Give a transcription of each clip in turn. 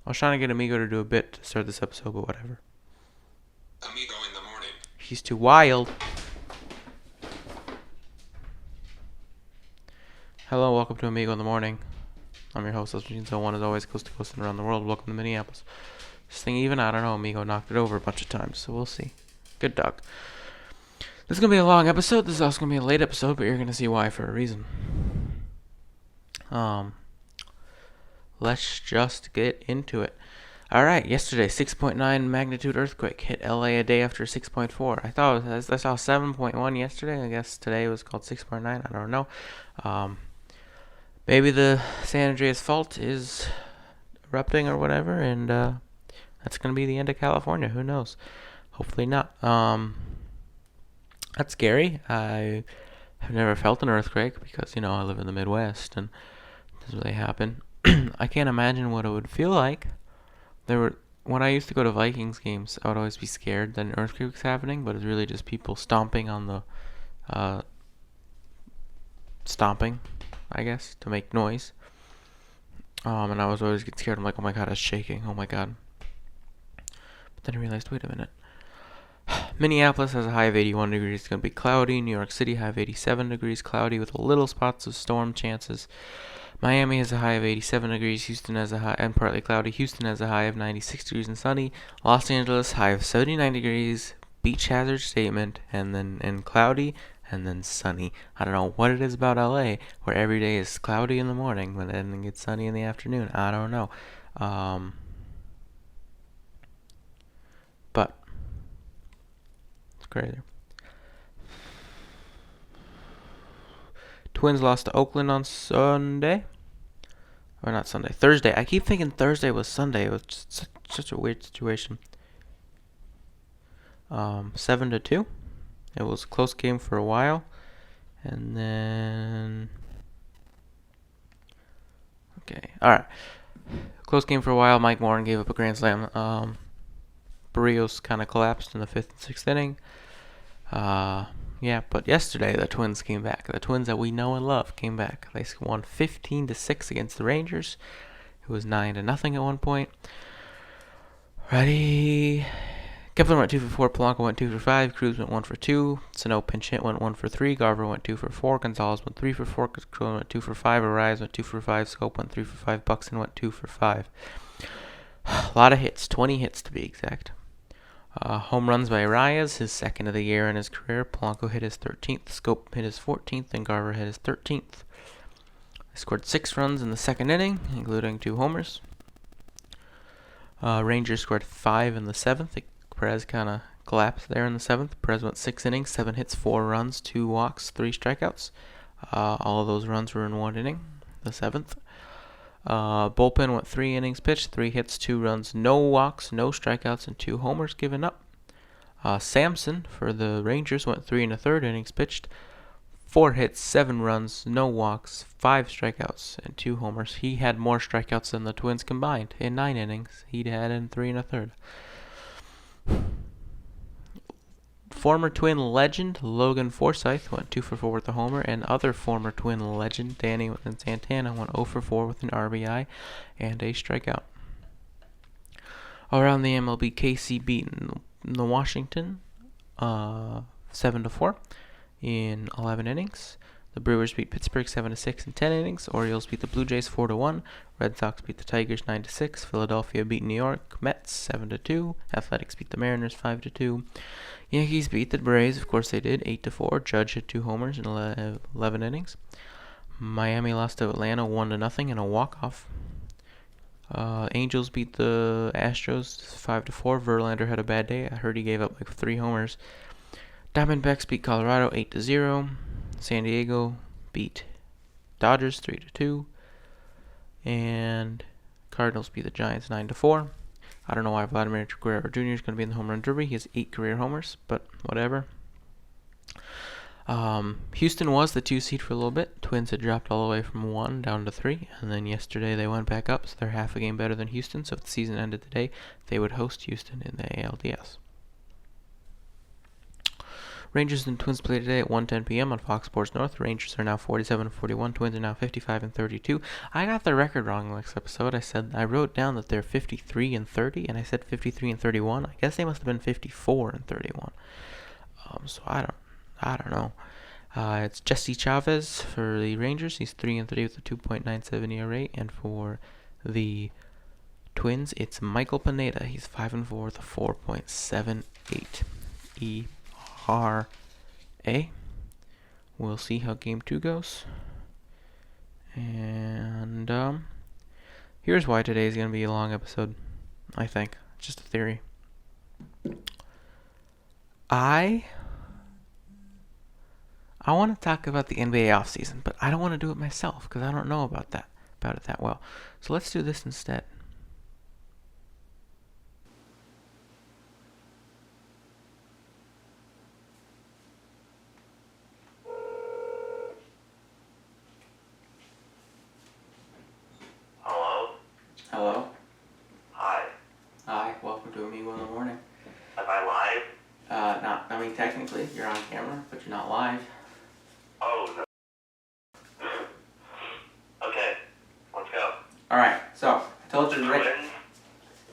I was trying to get Amigo to do a bit to start this episode, but whatever. Amigo in the morning. He's too wild. Hello, welcome to Amigo in the Morning. I'm your host, One as always, coast to coast and around the world. Welcome to Minneapolis. This thing even, I don't know, Amigo knocked it over a bunch of times, so we'll see. Good dog. This is going to be a long episode. This is also going to be a late episode, but you're going to see why for a reason. Let's just get into it. Alright, yesterday, 6.9 magnitude earthquake hit LA a day after 6.4. I saw 7.1 yesterday. I guess today was called 6.9. I don't know. Maybe the San Andreas fault is erupting or whatever, and that's going to be the end of California. Who knows? Hopefully not. That's scary. I have never felt an earthquake because, I live in the Midwest and it doesn't really happen. I can't imagine what it would feel like. When I used to go to Vikings games, I would always be scared that an earthquake was happening, but it's really just people stomping on the stomping, I guess, to make noise. And I was always get scared. I'm like, oh my god, it's shaking. Oh my god. But then I realized, wait a minute. Minneapolis has a high of 81 degrees. It's going to be cloudy. New York City, high of 87 degrees, cloudy with little spots of storm chances. Miami has a high of 87 degrees. Houston has a high and partly cloudy. Houston has a high of 96 degrees and sunny. Los Angeles, high of 79 degrees. Beach hazard statement, and cloudy, and then sunny. I don't know what it is about LA where every day is cloudy in the morning, but then it gets sunny in the afternoon. I don't know. But it's crazy. Twins lost to Oakland on Sunday. Or not Sunday, Thursday. I keep thinking Thursday was Sunday. It was just such a weird situation. 7-2. It was a close game for a while. And then... Okay, alright. Close game for a while. Mike Morin gave up a grand slam. Barrios kind of collapsed in the 5th and 6th inning. Yeah, but yesterday the Twins came back. The Twins that we know and love came back. They won 15-6 against the Rangers. It was 9-0 at one point. Ready? Kepler went 2 for 4. Polanco went 2 for 5. Cruz went 1 for 2. Sano pinch hit went 1 for 3. Garver went 2 for 4. Gonzalez went 3 for 4. Cruz went 2 for 5. Arias went 2 for 5. Scope went 3 for 5. Buxton went 2 for 5. A lot of hits. 20 hits to be exact. Home runs by Arias, his second of the year in his career. Polanco hit his 13th, Scope hit his 14th, and Garver hit his 13th. They scored 6 runs in the second inning, including 2 homers. Rangers scored 5 in the 7th. Perez kind of collapsed there in the 7th. Perez went 6 innings, 7 hits, 4 runs, 2 walks, 3 strikeouts. All of those runs were in 1 inning, the 7th. Bullpen went 3 innings pitched, 3 hits, 2 runs, no walks, no strikeouts, and 2 homers given up. Samson for the Rangers went 3 1/3 innings pitched, 4 hits, 7 runs, no walks, 5 strikeouts, and 2 homers. He had more strikeouts than the Twins combined in 9 innings. He'd had in 3 1/3. Former Twin legend Logan Forsythe went 2 for 4 with a homer, and other former Twin legend Danny Santana went 0 for 4 with an RBI and a strikeout. Around the MLB, KC beat the Washington 7-4 in 11 innings. The Brewers beat Pittsburgh 7-6 in 10 innings. Orioles beat the Blue Jays 4-1. Red Sox beat the Tigers 9-6. Philadelphia beat New York Mets 7-2. Athletics beat the Mariners 5-2. Yankees beat the Braves, of course they did, 8-4. Judge hit 2 homers in 11 innings. Miami lost to Atlanta 1-0 in a walk-off. Angels beat the Astros 5-4. Verlander had a bad day. I heard he gave up like 3 homers. Diamondbacks beat Colorado 8-0. San Diego beat Dodgers 3-2. And Cardinals beat the Giants 9-4. I don't know why Vladimir Guerrero Jr. is going to be in the home run derby. He has 8 career homers, but whatever. Houston was the 2 seed for a little bit. Twins had dropped all the way from 1 down to 3, and then yesterday they went back up, so they're half a game better than Houston. So if the season ended today, they would host Houston in the ALDS. Rangers and Twins play today at 1:10 p.m. on Fox Sports North. Rangers are now 47-41. Twins are now 55-32. I got the record wrong last episode. I wrote down that they're 53-30, and I said 53-31. I guess they must have been 54-31. So I don't know. It's Jesse Chavez for the Rangers. He's 3-3 with a 2.97 ERA, and for the Twins, it's Michael Pineda. He's 5-4 with a 4.78 ERA. We'll see how game 2 goes. And here's why today is going to be a long episode, I think. Just a theory. I want to talk about the NBA offseason, but I don't want to do it myself because I don't know about it that well. So let's do this instead. Hello? Hi. Hi, welcome to Amigo in the morning. Am I live? Technically, you're on camera, but you're not live. Oh, no. Okay, let's go. Alright, so, I told you to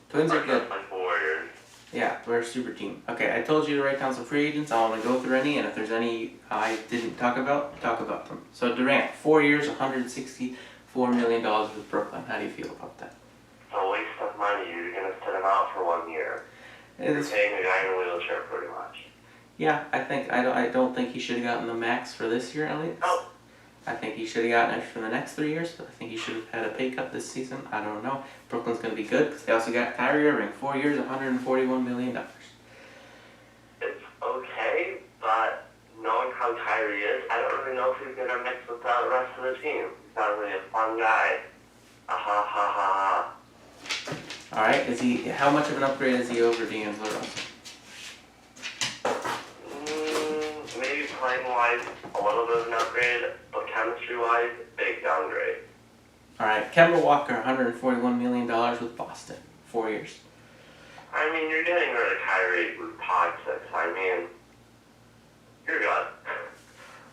Twins are good. Like Warriors. Yeah, we're a super team. Okay, I told you to write down some free agents. I want to go through any, and if there's any I didn't talk about them. So, Durant, 4 years, $164 million with Brooklyn. How do you feel about that? It's a waste of money. You're going to sit him out for 1 year. You're paying a guy in a wheelchair pretty much. Yeah, I don't think he should have gotten the max for this year at least. No. I think he should have gotten it for the next 3 years. I think he should have had a pay cut this season. I don't know. Brooklyn's going to be good because they also got Kyrie Irving, 4 years, $141 million. It's okay, but knowing how Kyrie is, I don't really know if he's going to mix with the rest of the team. He's not really a fun guy. Alright, how much of an upgrade is he over D'Angelo Russell? Maybe playing-wise, a little bit of an upgrade, but chemistry-wise, big downgrade. Alright, Kemba Walker, $141 million with Boston, 4 years. I mean, you're getting rid of Kyrie who's toxic. I mean, you're good.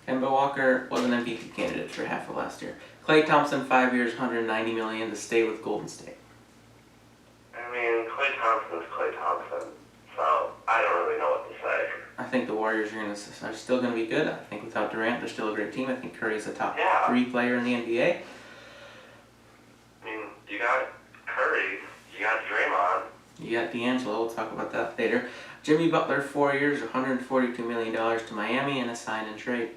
Kemba Walker was an MVP candidate for half of last year. Klay Thompson, 5 years, $190 million to stay with Golden State. I mean, Klay Thompson's Klay Thompson, so I don't really know what to say. I think the Warriors are still going to be good. I think without Durant, they're still a great team. I think Curry's a top 3 player in the NBA. I mean, you got Curry, you got Draymond. You got D'Angelo. We'll talk about that later. Jimmy Butler, 4 years, $142 million to Miami and a sign and trade.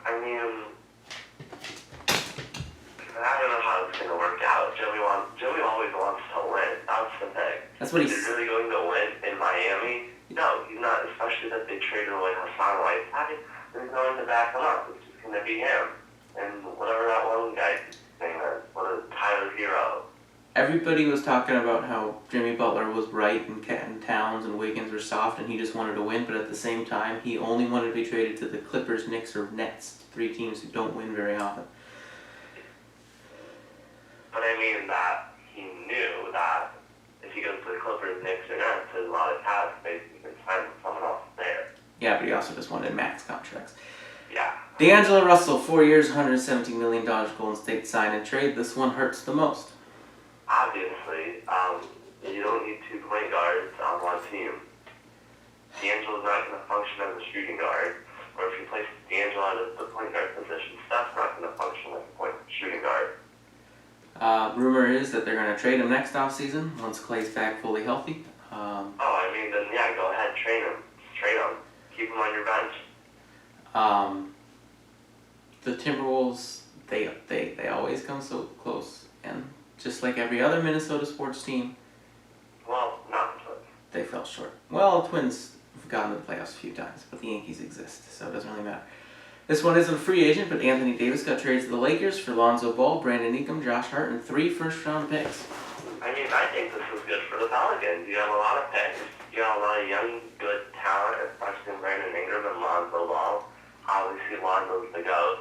I mean, I don't know how it's going to work out. Joey always wants to win. That's the thing. That's what he's really going to win in Miami. No, he's not, especially that they traded away Hassan Whiteside. There's no one to back him up. It's just going to be him. And whatever that one guy's name is, Tyler Hero. Everybody was talking about how Jimmy Butler was right and Towns and Wiggins were soft and he just wanted to win, but at the same time, he only wanted to be traded to the Clippers, Knicks, or Nets, 3 teams who don't win very often. But I mean that he knew that if he goes to the Clippers, Knicks, or Nets, there's a lot of tasks basically he can sign with someone else there. Yeah, but he also just wanted max contracts. Yeah. D'Angelo Russell, 4 years, $117 million, Golden State sign and trade. This one hurts the most. Obviously, you don't need 2 point guards on one team. D'Angelo's not going to function as a shooting guard, or if you place D'Angelo out of the point guard position, Steph's not going to function like a shooting guard. Rumor is that they're going to trade him next offseason once Klay's back fully healthy. Then yeah, go ahead, trade him. Just trade him. Keep him on your bench. The Timberwolves, they always come so close, and just like every other Minnesota sports team, well, not the Twins. They fell short. Well, Twins have gotten to the playoffs a few times, but the Yankees exist, so it doesn't really matter. This one isn't a free agent, but Anthony Davis got traded to the Lakers for Lonzo Ball, Brandon Ingram, Josh Hart, and 3 first-round picks. I mean, I think this is good for the Pelicans. You have a lot of picks. You got a lot of young, good talent, especially in Brandon Ingram and Lonzo Ball. Obviously, Lonzo's the GOAT.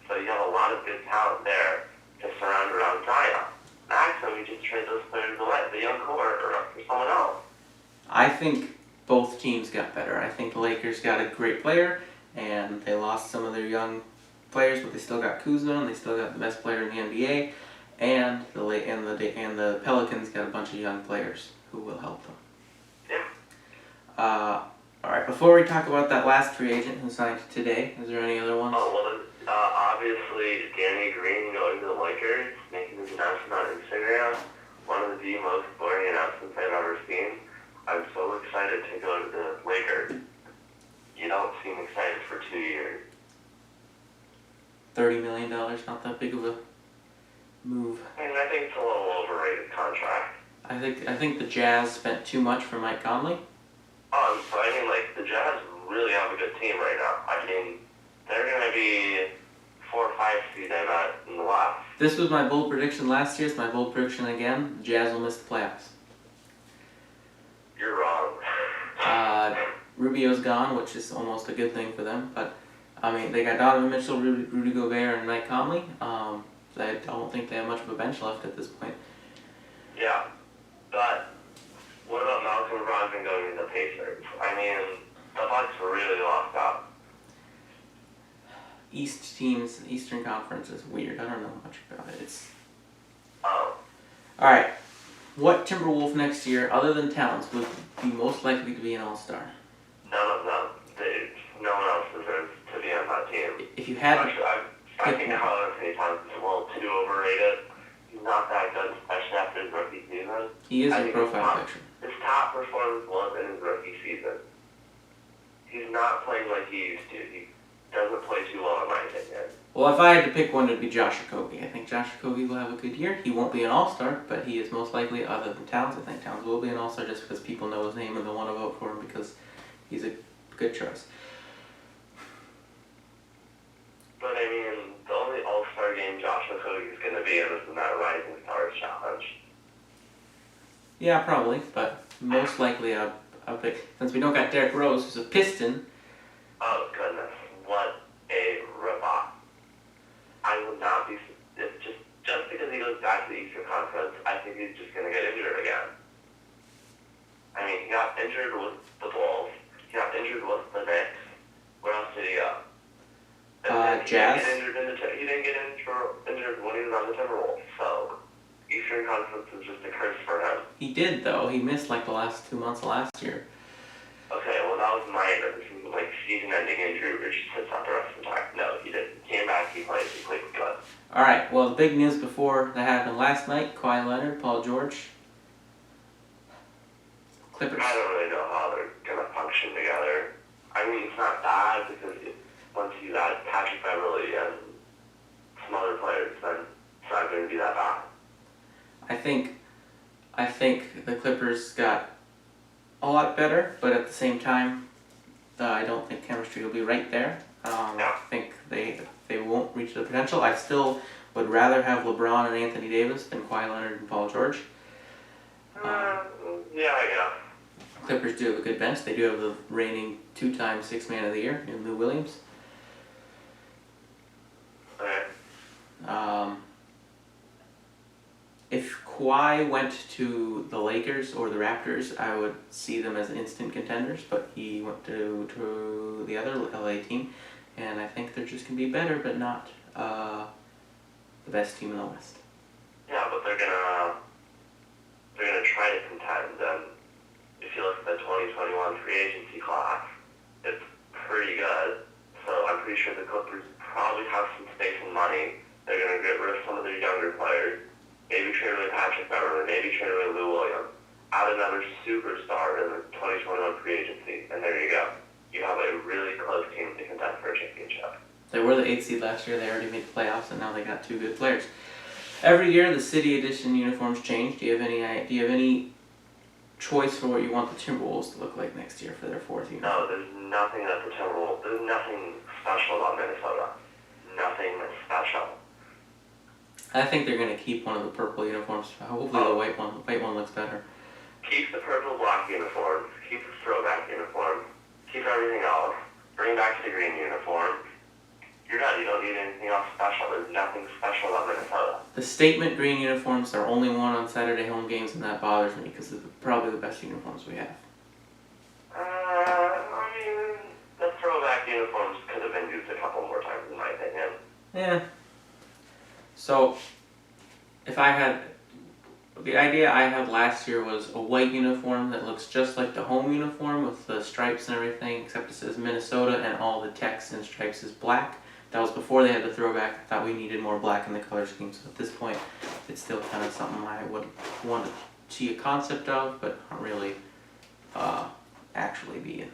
So you have a lot of good talent there to surround around Zion. Maximum, you just trade those players away, the young core, or for someone else. I think both teams got better. I think the Lakers got a great player, and they lost some of their young players, but they still got Kuzma, and they still got the best player in the NBA, and the Pelicans got a bunch of young players who will help them. Yeah. All right. Before we talk about that last free agent who signed today, is there any other ones? Oh, well, obviously, Danny Green going to the Lakers, making his announcement on Instagram. One of the most boring announcements I've ever seen. I'm so excited to go to the Lakers. You don't seem excited for 2 years. $30 million, not that big of a move. I mean, I think it's a little overrated contract. I think the Jazz spent too much for Mike Conley. So I mean, like, the Jazz really have a good team right now. I mean, they're going to be 4 or 5 seed, I bet, in the West. This was my bold prediction last year. It's my bold prediction again. The Jazz will miss the playoffs. You're wrong. Rubio's gone, which is almost a good thing for them. But, I mean, they got Donovan Mitchell, Rudy Gobert, and Mike Conley. I don't think they have much of a bench left at this point. Yeah, but what about Malcolm Brogdon going to the Pacers? I mean, the Bucks really lost out. Eastern Conference is weird. I don't know much about it. Oh. All right. What Timberwolf next year, other than Towns, would be most likely to be an All-Star? None of them. No one else deserves to be on that team. If you had Actually, I think Carl Anthony Towns is a little too overrated. He's not that good, especially after his rookie season. He is a profile picture. His top performance was in his rookie season. He's not playing like he used to. He doesn't play too well, in my opinion. Well, if I had to pick one, it would be Josh Okogie. I think Josh Okogie will have a good year. He won't be an All-Star, but he is most likely, other than Towns, I think Towns will be an All-Star just because people know his name and they'll want to vote for him because he's a good choice. But I mean, the only All-Star game Josh Okogie is going to be in is in that Rising Stars Challenge. Yeah, probably, but most likely I'll pick, since we don't got Derrick Rose, who's a Piston. Oh, goodness. What a ripoff. I will not be... It's just because he goes back to the Eastern Conference, I think he's just going to get injured again. I mean, he got injured with the Bulls. He got injured with the Knicks. Where else did he go? Jazz? He didn't get injured when he was on the Timberwolves, so Eastern Conference is just a curse for him. He did, though. He missed like the last 2 months of last year. Okay, well, that was minor. This was like season-ending injury where he sits out the rest of the time. No, he didn't. He came back, he played good. All right, well, the big news before that happened last night, Kawhi Leonard, Paul George, Clippers. I don't really know how they're going to function together. I mean, it's not bad because once you add Patrick Beverly and some other players, then it's not going to be that bad. I think the Clippers got a lot better, but at the same time, I don't think chemistry will be right there. I think they won't reach their potential. I still would rather have LeBron and Anthony Davis than Kawhi Leonard and Paul George. Yeah. Clippers do have a good bench. They do have the reigning 2-time Sixth Man of the Year in Lou Williams. Okay. If Kawhi went to the Lakers or the Raptors, I would see them as instant contenders, but he went to the other LA team, and I think they're just going to be better, but not the best team in the West. Yeah, but they're gonna try to contend, and if you look at the 2021 free agency class, it's pretty good. So I'm pretty sure the Clippers probably have some space and money. They're gonna get rid of some of their younger players. Maybe trade away Patrick Beverly, maybe trade away Lou Williams. Add another superstar in the 2021 free agency, and there you go. You have a really close team to contend for a championship. They were the 8th seed last year. They already made the playoffs, and now they got 2 good players. Every year, the City Edition uniforms change. Do you have any choice for what you want the Timberwolves to look like next year for their 4th uniform? No, there's nothing that the Timberwolves. There's nothing special about Minnesota. Nothing special. I think they're going to keep one of the purple uniforms. Hopefully the white one. The white one looks better. Keep the purple black uniforms. Keep the throwback uniforms. Keep everything else. Bring back the green uniforms. You're done. You don't need anything else special. There's nothing special about Minnesota. The statement green uniforms are only worn on Saturday home games, and that bothers me because they're probably the best uniforms we have. I mean, the throwback uniforms could have been used a couple more times, in my opinion. Yeah. So, if I had... The idea I had last year was a white uniform that looks just like the home uniform with the stripes and everything, except it says Minnesota and all the text and stripes is black. That was before they had the throwback. I thought we needed more black in the color scheme, so at this point, it's still kind of something I would want to see a concept of, but not really actually be in.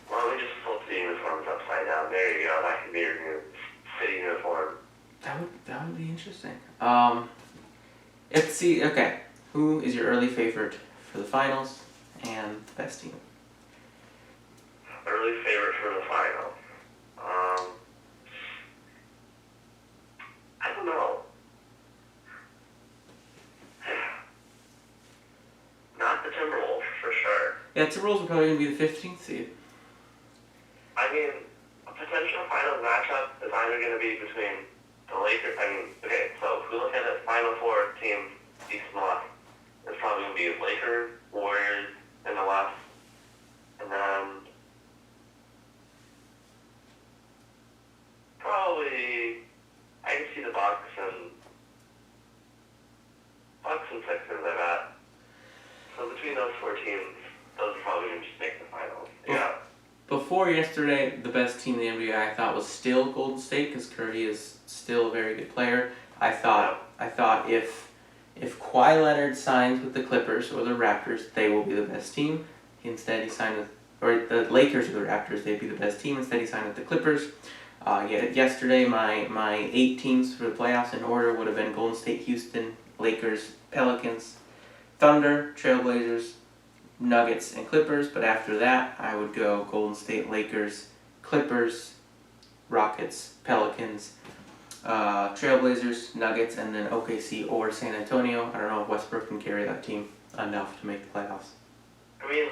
Why don't we just flip the uniforms upside down? There you go. That could be your new city uniform. That would be interesting. Let's see. Okay, who is your early favorite for the finals and the best team? Early favorite for the finals. I don't know. Not the Timberwolves for sure. Yeah, Timberwolves are probably going to be the 15th seed. I mean, a potential finals matchup is either going to be between the Lakers. I mean, okay, so if we look at it, Final Four teams, East and West, it's probably going to be Lakers, Warriors in the West, and then probably I can see the Bucks and Sixers, I bet. So between those four teams, those are probably going to just make the finals. Yeah. Before yesterday, the best team in the NBA I thought was still Golden State because Curry is still a very good player. I thought if Kawhi Leonard signs with the Clippers or the Raptors, they will be the best team. Instead, he signed with, or the Lakers or the Raptors, they'd be the best team. Instead, he signed with the Clippers. Yesterday, my 8 teams for the playoffs in order would have been Golden State, Houston, Lakers, Pelicans, Thunder, Trailblazers, Nuggets, and Clippers. But after that, I would go Golden State, Lakers, Clippers, Rockets, Pelicans, Trailblazers, Nuggets, and then OKC or San Antonio. I don't know if Westbrook can carry that team enough to make the playoffs. I mean,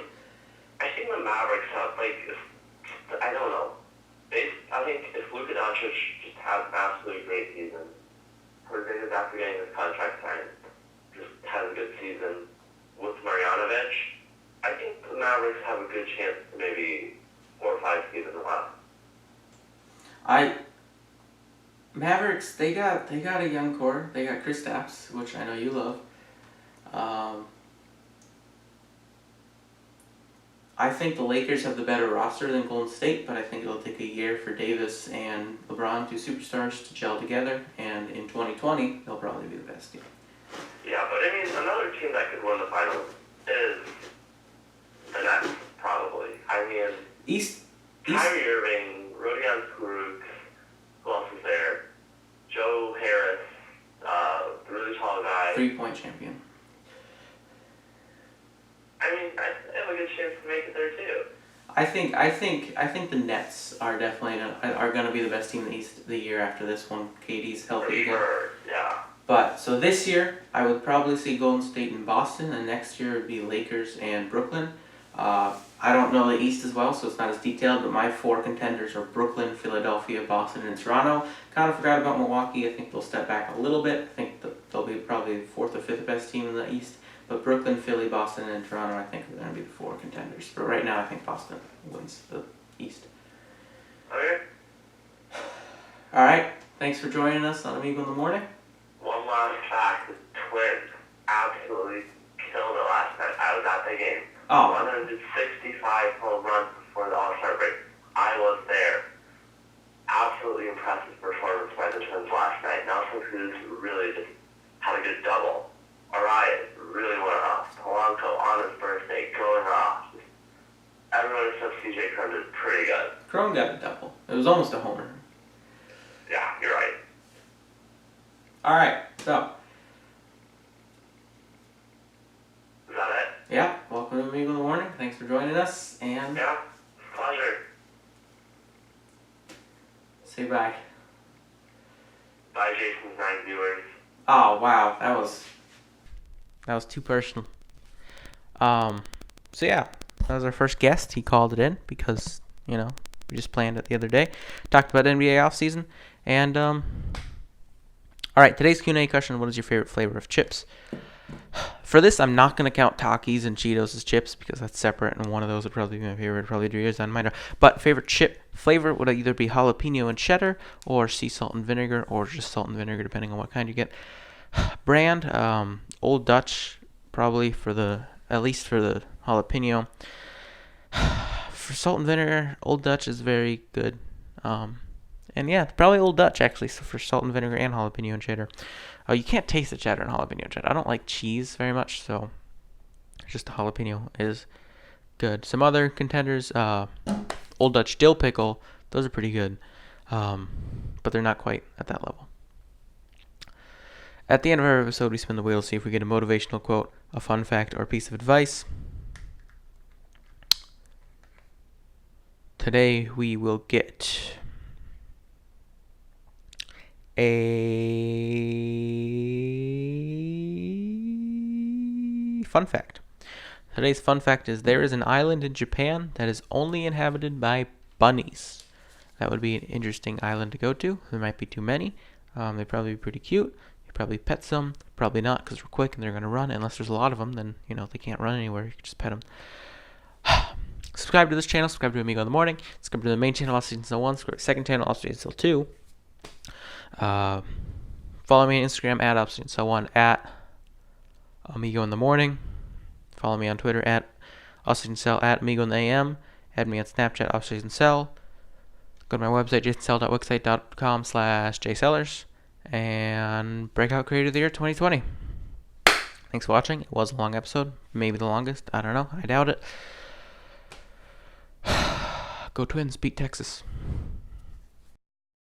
I think the Mavericks have, I don't know. I think if Luka Doncic just has an absolutely great season, Porzingis after getting his contract signed, just has a good season with Marjanovic, I think the Mavericks have a good chance to maybe 4 or 5 seasons left. Mavericks, they got a young core. They got Kristaps, which I know you love. I think the Lakers have the better roster than Golden State, but I think it'll take a year for Davis and LeBron, 2 superstars, to gel together, and in 2020, they'll probably be the best team. Yeah, but I mean, another team that could win the finals is the Nets, probably. I mean, East. Kyrie Irving, Rodion Kurucs, who else is there? Joe Harris, the really tall guy. 3-point champion. I mean, I have a good chance to make it there too. I think the Nets are definitely gonna be the best team in the East the year after this one. KD's healthy again. For sure, yeah. But so this year I would probably see Golden State and Boston, and next year it would be Lakers and Brooklyn. I don't know the East as well, so it's not as detailed, but my 4 contenders are Brooklyn, Philadelphia, Boston, and Toronto. Kind of forgot about Milwaukee. I think they'll step back a little bit. I think they'll be probably the 4th or 5th best team in the East. But Brooklyn, Philly, Boston, and Toronto, I think, are going to be the 4 contenders. But right now, I think Boston wins the East. Okay. All right. Thanks for joining us on Amigo in the Morning. One last fact, the Twins absolutely killed it last night. I was at the game. Oh. 165 home runs before the All-Star break. I was there. Absolutely impressive performance by the Twins last night. Nelson Cruz really just had a good double. Arias really went off. Polanco on his birthday going off. Everyone except CJ Crum did pretty good. Cron got a double. It was almost a homer. Yeah, you're right. All right. So, Is that it? yeah. Welcome to Amigo in the Morning. Thanks for joining us. And Yeah, pleasure. say bye. Bye, Jason's 9 viewers. Oh, wow. That was too personal. So yeah, that was our first guest. He called it in because, we just planned it the other day. Talked about NBA offseason. And, all right, today's Q&A question, what is your favorite flavor of chips? For this, I'm not going to count Takis and Cheetos as chips because that's separate, and one of those would probably be my favorite. Probably 3 years on mine. But favorite chip flavor would either be jalapeno and cheddar, or sea salt and vinegar, or just salt and vinegar, depending on what kind you get. Brand, Old Dutch, probably at least for the jalapeno. For salt and vinegar, Old Dutch is very good. And yeah, probably Old Dutch actually, so for salt and vinegar and jalapeno and cheddar. You can't taste the cheddar and jalapeno and cheddar. I don't like cheese very much, so just the jalapeno is good. Some other contenders, Old Dutch dill pickle, those are pretty good, but they're not quite at that level. At the end of our episode, we spin the wheel to see if we get a motivational quote, a fun fact, or a piece of advice. Today we will get a fun fact. Today's fun fact is there is an island in Japan that is only inhabited by bunnies. That would be an interesting island to go to. There might be too many. They'd probably be pretty cute. You probably pet some. Probably not because they're quick and they're going to run. Unless there's a lot of them, then they can't run anywhere. You can just pet them. Subscribe to this channel. Subscribe to Amigo in the Morning. Subscribe to the main channel, OFFSEASON 1. Subscribe to the second channel, OFFSEASON 2. Follow me on Instagram at OFFSEASON1 at Amigo in the Morning. Follow me on Twitter at OFFSEASON at Amigo in the AM. Add me on Snapchat, OFFSEASON. Go to my website, jasonsell.wixsite.com/jsellers. And Breakout Creator of the Year 2020. Thanks for watching. It was a long episode. Maybe the longest. I don't know. I doubt it. Go Twins. Beat Texas.